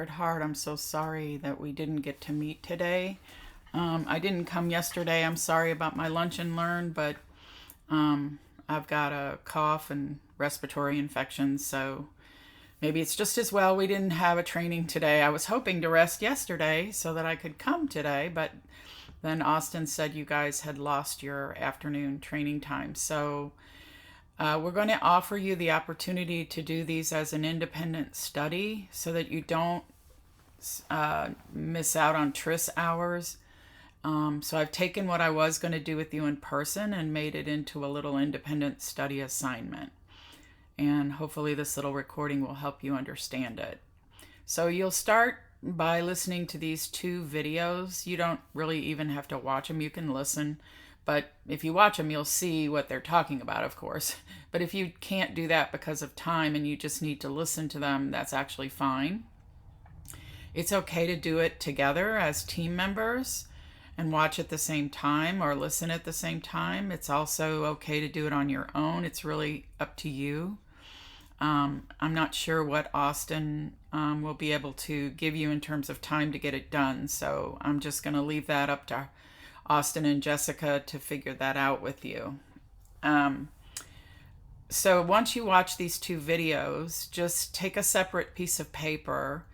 Heart, I'm so sorry that we didn't get to meet today. I didn't come yesterday. I'm sorry about my lunch and learn, but I've got a cough and respiratory infections, so maybe it's just as well we didn't have a training today. I was hoping to rest yesterday so that I could come today, but then Austin said you guys had lost your afternoon training time. So we're going to offer you the opportunity to do these as an independent study so that you don't miss out on TRIS hours. So I've taken what I was going to do with you in person and made it into a little independent study assignment. And hopefully this little recording will help you understand it. So you'll start by listening to these two videos. You don't really even have to watch them. You can listen. But if you watch them, you'll see what they're talking about, of course. But if you can't do that because of time and you just need to listen to them, that's actually fine. It's okay to do it together as team members and watch at the same time or listen at the same time. It's also okay to do it on your own. It's really up to you. I'm not sure what Austin will be able to give you in terms of time to get it done. So I'm just going to leave that up to Austin and Jessica to figure that out with you. So once you watch these two videos, just take a separate piece of paper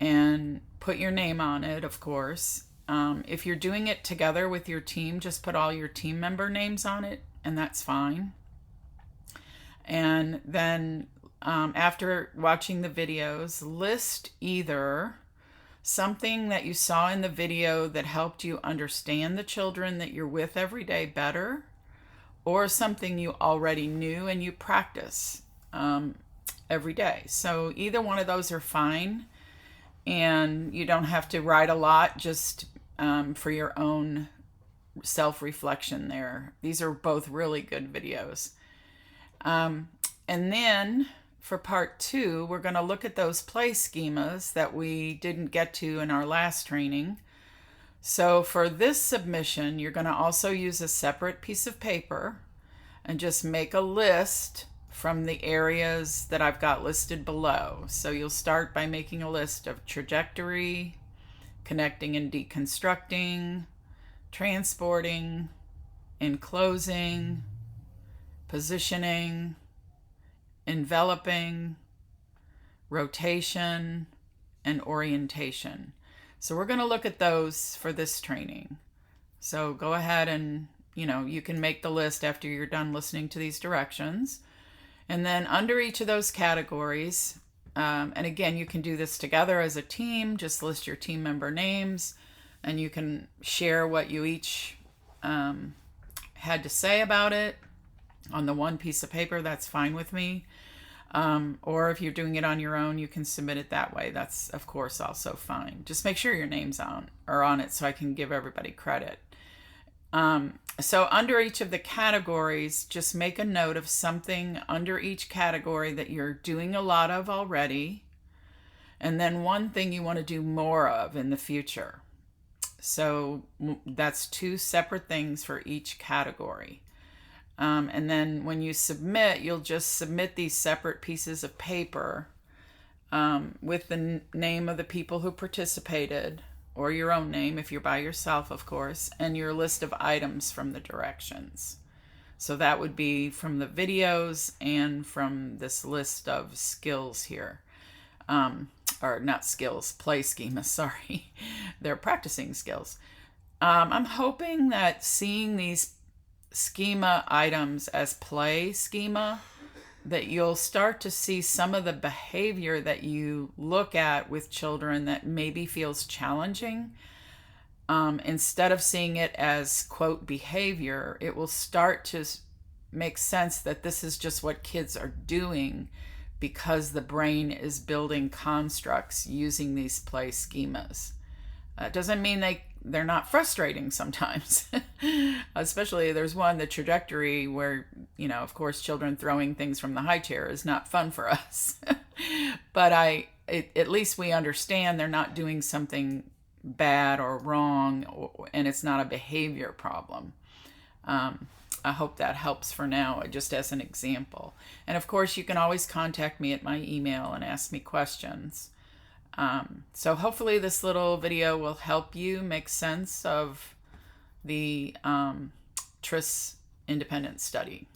and put your name on it, of course. If you're doing it together with your team, just put all your team member names on it, and that's fine. And then after watching the videos, list either something that you saw in the video that helped you understand the children that you're with every day better, or something you already knew and you practice every day. So either one of those are fine, and you don't have to write a lot, just for your own self-reflection there. These are both really good videos. And then for part 2, we're going to look at those play schemas that we didn't get to in our last training. So for this submission, you're going to also use a separate piece of paper and just make a list from the areas that I've got listed below. So you'll start by making a list of trajectory, connecting and deconstructing, transporting, enclosing, positioning, enveloping, rotation, and orientation. So we're going to look at those for this training. So go ahead and, you can make the list after you're done listening to these directions. And then under each of those categories, and again, you can do this together as a team, just list your team member names, and you can share what you each had to say about it on the one piece of paper. That's fine with me. Or if you're doing it on your own, you can submit it that way. That's, of course, also fine. Just make sure your name's are on it so I can give everybody credit. So under each of the categories, just make a note of something under each category that you're doing a lot of already, and then one thing you want to do more of in the future. So that's 2 separate things for each category. And then when you submit, you'll just submit these separate pieces of paper with the name of the people who participated, or your own name if you're by yourself, of course, and your list of items from the directions. So that would be from the videos and from this list of skills here. Or not skills, play schemas, sorry. They're practicing skills. I'm hoping that seeing these schema items as play schema, that you'll start to see some of the behavior that you look at with children that maybe feels challenging. Instead of seeing it as, quote, behavior, it will start to make sense that this is just what kids are doing because the brain is building constructs using these play schemas. Doesn't mean they're not frustrating sometimes. Especially there's one, the trajectory, where, of course, children throwing things from the high chair is not fun for us. But at least we understand they're not doing something bad or wrong, and it's not a behavior problem. I hope that helps for now, just as an example. And of course, you can always contact me at my email and ask me questions. So hopefully this little video will help you make sense of the TRIS independent study.